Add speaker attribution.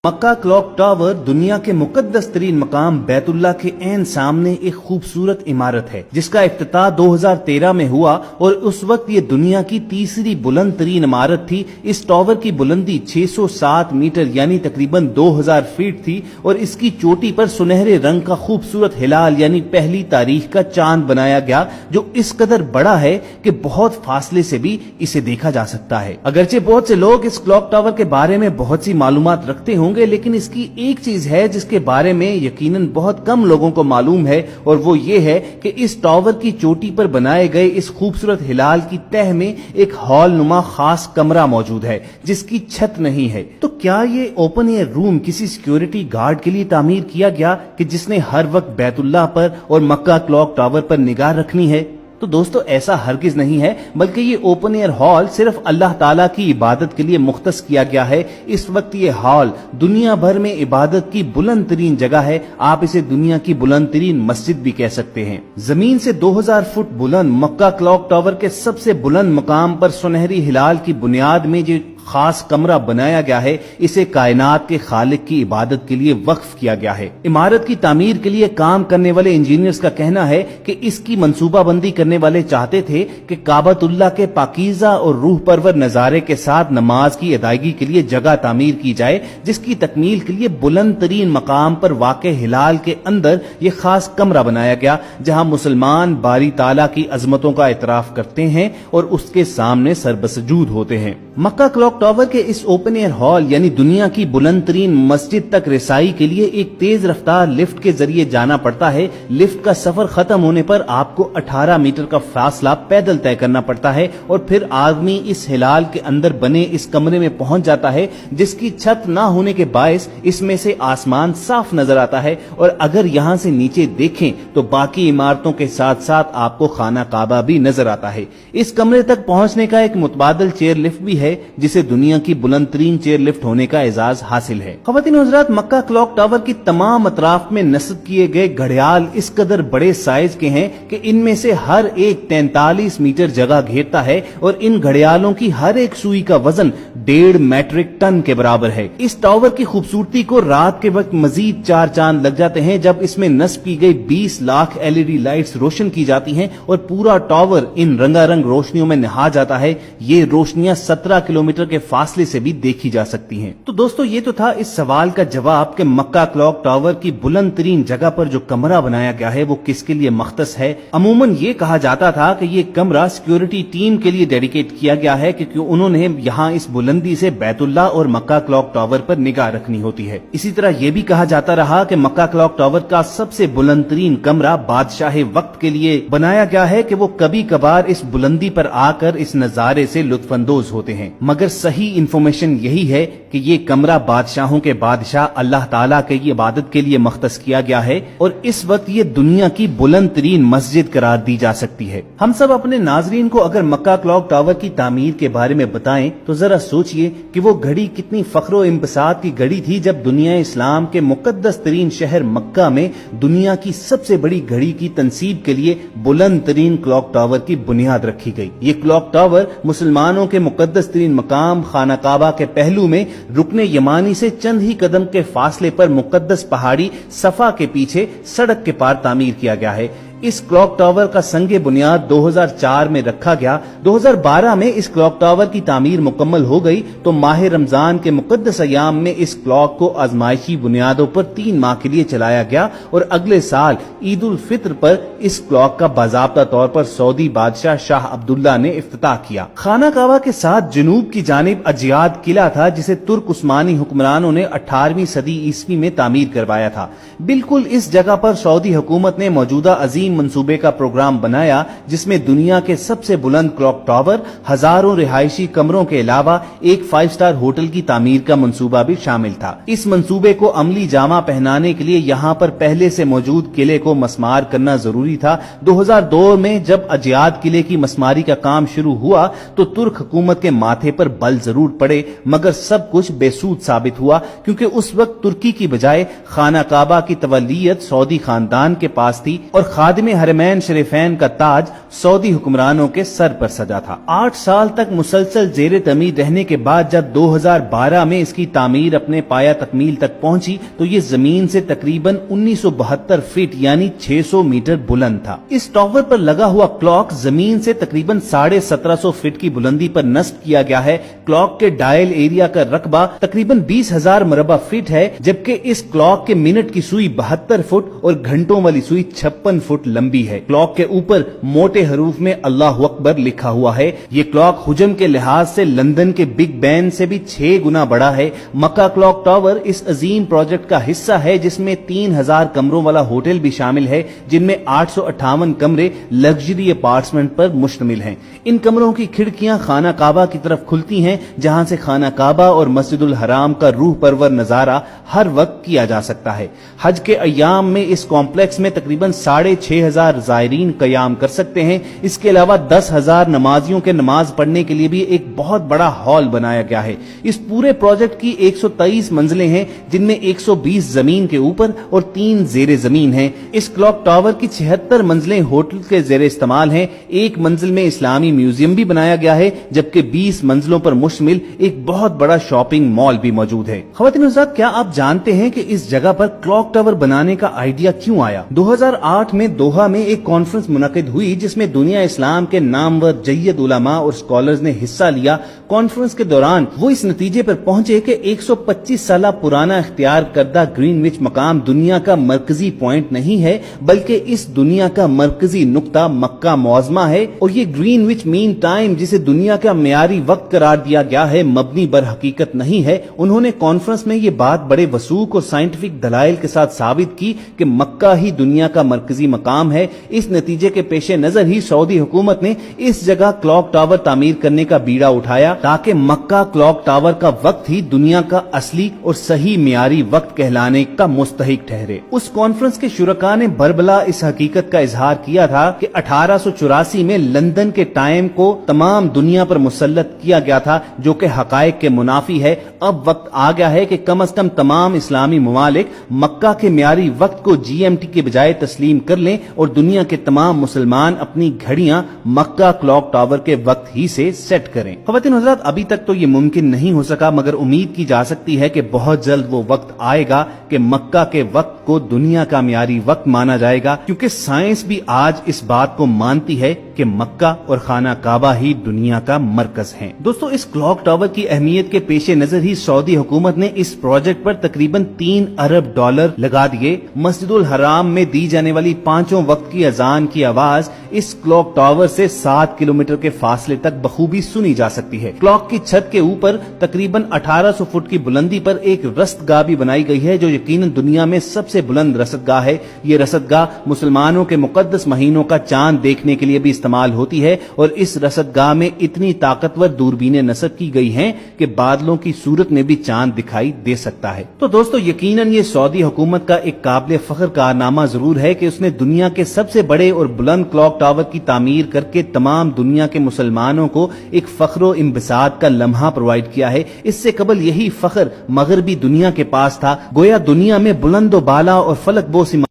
Speaker 1: मक्का clock tower दुनिया के मुकद्दस तरीन मकाम बैतुल्ला के ऐन सामने एक खूबसूरत इमारत है जिसका इफ्तिताह 2013 में हुआ और उस वक्त ये दुनिया की तीसरी बुलंद तरीन इमारत थी। इस टावर की बुलंदी 607 मीटर यानी तकरीबन 2000 फीट थी और इसकी चोटी पर सुनहरे रंग का खूबसूरत हिलाल यानी पहली तारीख का चांद बनाया गया जो इस कदर बड़ा है कि बहुत फासले से भी इसे देखा जा सकता है। अगरचे बहुत से लोग इस क्लॉक टावर के बारे में बहुत सी मालूमात रखते होंगे, लेकिन इसकी एक चीज है जिसके बारे में यकीनन बहुत कम लोगों को मालूम है और वो ये है कि इस टावर की चोटी पर बनाए गए इस खूबसूरत हिलाल की तह में एक हॉल नुमा खास कमरा मौजूद है जिसकी छत नहीं है। तो क्या ये ओपन एयर रूम किसी सिक्योरिटी गार्ड के लिए तामीर किया गया कि जिसने हर वक्त बैतुल्लाह पर और मक्का क्लॉक टावर पर निगाह रखनी है? तो दोस्तों ऐसा हरगिज नहीं है, बल्कि ये ओपन एयर हॉल सिर्फ अल्लाह ताला की इबादत के लिए मुख्तस किया गया है। इस वक्त ये हॉल दुनिया भर में इबादत की बुलंद तरीन जगह है। आप इसे दुनिया की बुलंद तरीन मस्जिद भी कह सकते हैं। जमीन से 2000 फुट बुलंद मक्का क्लॉक टावर के सबसे बुलंद मकाम पर सुनहरी हिलाल की बुनियाद में जो खास कमरा बनाया गया है, इसे कायनात के खालिक की इबादत के लिए वक्फ किया गया है। इमारत की तामीर के लिए काम करने वाले इंजीनियर्स का कहना है कि इसकी मंसूबाबंदी करने वाले चाहते थे कि काबतुल्लाह के पाकीज़ा और रूह परवर नजारे के साथ नमाज की अदायगी के लिए जगह तामीर की जाए, जिसकी तकमील के लिए बुलंद तरीन मकाम पर वाक़े हिलाल के अंदर ये खास कमरा बनाया गया जहां मुसलमान बारी ताला की अजमतों का इतराफ करते हैं और उसके सामने सरबसजूद होते हैं। मक्का क्लॉक टावर के इस ओपन एयर हॉल यानी दुनिया की बुलंद तरीन मस्जिद तक रिसाई के लिए एक तेज रफ्तार लिफ्ट के जरिए जाना पड़ता है। लिफ्ट का सफर खत्म होने पर आपको 18 मीटर का फासला पैदल तय करना पड़ता है और फिर आदमी इस हिलाल के अंदर बने इस कमरे में पहुंच जाता है जिसकी छत ना होने के बायस इसमें से आसमान साफ नजर आता है और अगर यहाँ से नीचे देखें तो बाकी इमारतों के साथ साथ आपको खाना काबा भी नजर आता है। इस कमरे तक पहुंचने का एक मुतबादल चेयर लिफ्ट भी है जिसे दुनिया की बुलंद तरीन चेयर लिफ्ट होने का एजाज हासिल है। ख़वातीन और हज़रात, मक्का क्लॉक टावर की तमाम अतराफ में नस्ब किए गए घड़ियाल इस कदर बड़े साइज के हैं कि इनमें से हर एक 43 मीटर जगह घेरता है और इन घड़ियालों की हर एक सुई का वजन 1.5 मैट्रिक टन के बराबर है। इस टावर की खूबसूरती को रात के वक्त मजीद 4 चांद लग जाते हैं जब इसमें नस्ब की गई 20 लाख LED लाइट्स रोशन की जाती हैं और पूरा टावर इन रंगारंग रोशनियों में नहा जाता है। ये रोशनियां 17 किलोमीटर के फासले से भी देखी जा सकती हैं। तो दोस्तों ये तो था इस सवाल का जवाब कि मक्का क्लॉक टावर की बुलंद तरीन जगह पर जो कमरा बनाया गया है वो किसके लिए मख्तस है। अमूमन ये कहा जाता था कि ये कमरा सिक्योरिटी टीम के लिए डेडिकेट किया गया है क्योंकि उन्होंने यहाँ इस बुलंदी से बैतुल्लाह और मक्का क्लॉक टावर पर निगाह रखनी होती है। इसी तरह ये भी कहा जाता रहा कि मक्का क्लॉक टावर का सबसे बुलंद तरीन कमरा बादशाह वक्त के लिए बनाया गया है कि वो कभी कभार इस बुलंदी पर आकर इस नजारे से लुत्फानंदोज होते हैं। मगर सही इंफॉर्मेशन यही है कि ये कमरा बादशाहों के बादशाह अल्लाह ताला के इबादत के लिए मख्तस किया गया है और इस वक्त ये दुनिया की बुलंद तरीन मस्जिद करार दी जा सकती है। हम सब अपने नाजरीन को अगर मक्का क्लॉक टावर की तामीर के बारे में बताएं तो जरा सोचिए कि वो घड़ी कितनी फख्र इम्बसात की घड़ी थी जब दुनिया इस्लाम के मुकद्दस तरीन शहर मक्का में दुनिया की सबसे बड़ी घड़ी की तंसीब के लिए बुलंद तरीन क्लॉक टावर की बुनियाद रखी गई। ये क्लॉक टावर मुसलमानों के मुकद्दस तरीन मकाम खाना काबा के पहलू में रुकने यमानी से चंद ही कदम के फासले पर मुकद्दस पहाड़ी सफा के पीछे सड़क के पार तामीर किया गया है। इस क्लॉक टावर का संगे बुनियाद 2004 में रखा गया। 2012 में इस क्लॉक टावर की तामीर मुकम्मल हो गई तो माह रमजान के मुकद्दस अयाम में इस क्लॉक को आजमाइशी बुनियादों पर 3 माह के लिए चलाया गया और अगले साल ईद उल फित्र पर इस क्लॉक का बाज़ाब्ता तौर पर सऊदी बादशाह शाह अब्दुल्ला ने इफ्तिताह किया। खाना काबा के साथ जनूब की जानिब अजियाद किला था जिसे तुर्क उस्मानी हुक्मरानों ने 18वीं सदी ईस्वी में तामीर करवाया था। बिल्कुल इस जगह पर सऊदी हुकूमत ने मौजूदा अजीम मंसूबे का प्रोग्राम बनाया जिसमें दुनिया के सबसे बुलंद क्लॉक टावर, हजारों रिहायशी कमरों के अलावा एक 5 स्टार होटल की तामीर का मंसूबा भी शामिल था। इस मंसूबे को अमली जामा पहनाने के लिए यहाँ पर पहले से मौजूद किले को मस्मार करना जरूरी था। 2002 में जब अजियाद किले की मस्मारी का काम शुरू हुआ तो तुर्क हुकूमत के माथे पर बल जरूर पड़े मगर सब कुछ बेसूद साबित हुआ क्योंकि उस वक्त तुर्की की बजाय खाना काबा की तवलियत सऊदी खानदान के पास थी और खादिम खादिम हरमैन शरीफैन का ताज सऊदी हुक्मरानों के सर पर सजा था। 8 साल तक मुसलसल जेर तमीर रहने के बाद जब 2012 में इसकी तामीर अपने पाया तकमील तक पहुंची तो ये जमीन से तकरीबन 1972 फीट यानी 600 मीटर बुलंद था। इस टावर पर लगा हुआ क्लॉक जमीन से तकरीबन 1750 फीट की बुलंदी पर नस्ब किया गया है। क्लॉक के डायल एरिया का रकबा तकरीबन 20,000 मरबा फीट है, जबकि इस क्लॉक के मिनट की सुई 72 फुट और घंटों वाली सुई 56 फुट लंबी है। क्लॉक के ऊपर मोटे हरूफ में अल्लाह अकबर लिखा हुआ है। ये क्लॉक हुजम के लिहाज से लंदन के बिग बैन से भी 6 गुना बड़ा है। मक्का क्लॉक टावर इस अजीम प्रोजेक्ट का हिस्सा है जिसमें 3000 कमरों वाला होटल भी शामिल है, जिनमें 858 कमरे लग्जरी अपार्टमेंट पर मुश्तमिल हैं। इन कमरों की खिड़कियां खाना काबा की तरफ खुलती हैं, जहां से खाना काबा और मस्जिदुल हराम का रूह परवर नजारा हर वक्त किया जा सकता है। हज के अय्याम में इस कॉम्प्लेक्स में तकरीबन 6500 ज़ायरीन कयाम कर सकते हैं। इसके अलावा 10,000 नमाजियों के नमाज पढ़ने के लिए भी एक बहुत बड़ा हॉल बनाया गया है। इस पूरे प्रोजेक्ट की 123 मंजिलें हैं, जिनमें 120 जमीन के ऊपर और 3 जेरे जमीन हैं। इस क्लॉक टावर की 76 मंजिलें होटल के जेरे इस्तेमाल हैं। एक मंजिल में इस्लामी म्यूजियम भी बनाया गया है, जबकि 20 मंजिलों पर मुश्तमिल एक बहुत बड़ा शॉपिंग मॉल भी मौजूद है। ख़वातीन हज़रात, क्या आप जानते हैं कि इस जगह पर क्लॉक टावर बनाने का आइडिया क्यों आया? 2008 में दोहा में एक कॉन्फ्रेंस मुनक़िद हुई जिसमें दुनिया इस्लाम के नामवर जय्यद उलमा और स्कॉलर्स ने हिस्सा लिया। कॉन्फ्रेंस के दौरान वो इस नतीजे पर पहुंचे कि 125 साल पुराना इख्तियार करदा ग्रीनविच मकाम दुनिया का मरकजी पॉइंट नहीं है, बल्कि इस दुनिया का मरकजी नुक्ता मक्का मौज़मा है। और ये ग्रीनविच मीन टाइम, जिसे दुनिया का मियारी वक्त करार दिया गया है, मबनी बर हकीकत नहीं है। उन्होंने कॉन्फ्रेंस में ये बात बड़े वसूख और साइंटिफिक दलाइल के साथ साबित की कि मक्का ही दुनिया का मरकजी मकाम है। इस नतीजे के पेश नजर ही सऊदी हुकूमत ने इस जगह क्लॉक टावर तामीर करने का बीड़ा उठाया, ताकि मक्का क्लॉक टावर का वक्त ही दुनिया का असली और सही मियारी वक्त कहलाने का मुस्तहिक ठहरे। उस कॉन्फ्रेंस के शुरका ने बरबला इस हकीकत का इजहार किया था कि 1884 में लंदन के टाइम को तमाम दुनिया पर मुसल्लत किया गया था, जो कि हकायक के मुनाफी है। अब वक्त आ गया है कि कम से कम तमाम इस्लामी ममालिक मक्का के मियारी वक्त को GMT के बजाय तस्लीम कर लें और दुनिया के तमाम मुसलमान अपनी घड़ियां मक्का क्लॉक टावर के वक्त ही से सेट करें। ख़वातीन हज़रात, अभी तक तो ये मुमकिन नहीं हो सका, मगर उम्मीद की जा सकती है कि बहुत जल्द वो वक्त आएगा कि मक्का के वक्त को दुनिया का मियारी वक्त माना जाएगा, क्योंकि साइंस भी आज इस बात को मानती है कि मक्का और खाना काबा ही दुनिया का मरकज है। दोस्तों, इस क्लॉक टावर की अहमियत के पेश नजर ही सऊदी हुकूमत ने इस प्रोजेक्ट पर तकरीबन $3 अरब लगा दिए। मस्जिदुल हराम में दी जाने वाली 5 वक्त की अजान की आवाज इस क्लॉक टावर से 7 किलोमीटर के फासले तक बखूबी सुनी जा सकती है। क्लॉक की छत के ऊपर तकरीबन 1800 फुट की बुलंदी पर एक रसदगाह भी बनाई गई है, जो यकीनन दुनिया में सबसे बुलंद रसदगाह है। ये रसदगाह मुसलमानों के मुकद्दस महीनों का चांद देखने के लिए भी इस्तेमाल होती है, और इस रसदगाह में इतनी ताकतवर दूरबीनें नस्ब की गई हैं कि बादलों की सूरत में भी चांद दिखाई दे सकता है। तो दोस्तों, यकीनन ये सऊदी हुकूमत का एक काबिल फख्र कारनामा जरूर है कि उसने दुनिया के सबसे बड़े और बुलंद क्लॉक टावर की तामीर करके तमाम दुनिया के मुसलमानों को एक फख्र इंबसात का लम्हा प्रोवाइड किया है। इससे कबल यही फख्र मगरबी दुनिया के पास था। गोया दुनिया में बुलंद बाला और फलक बोस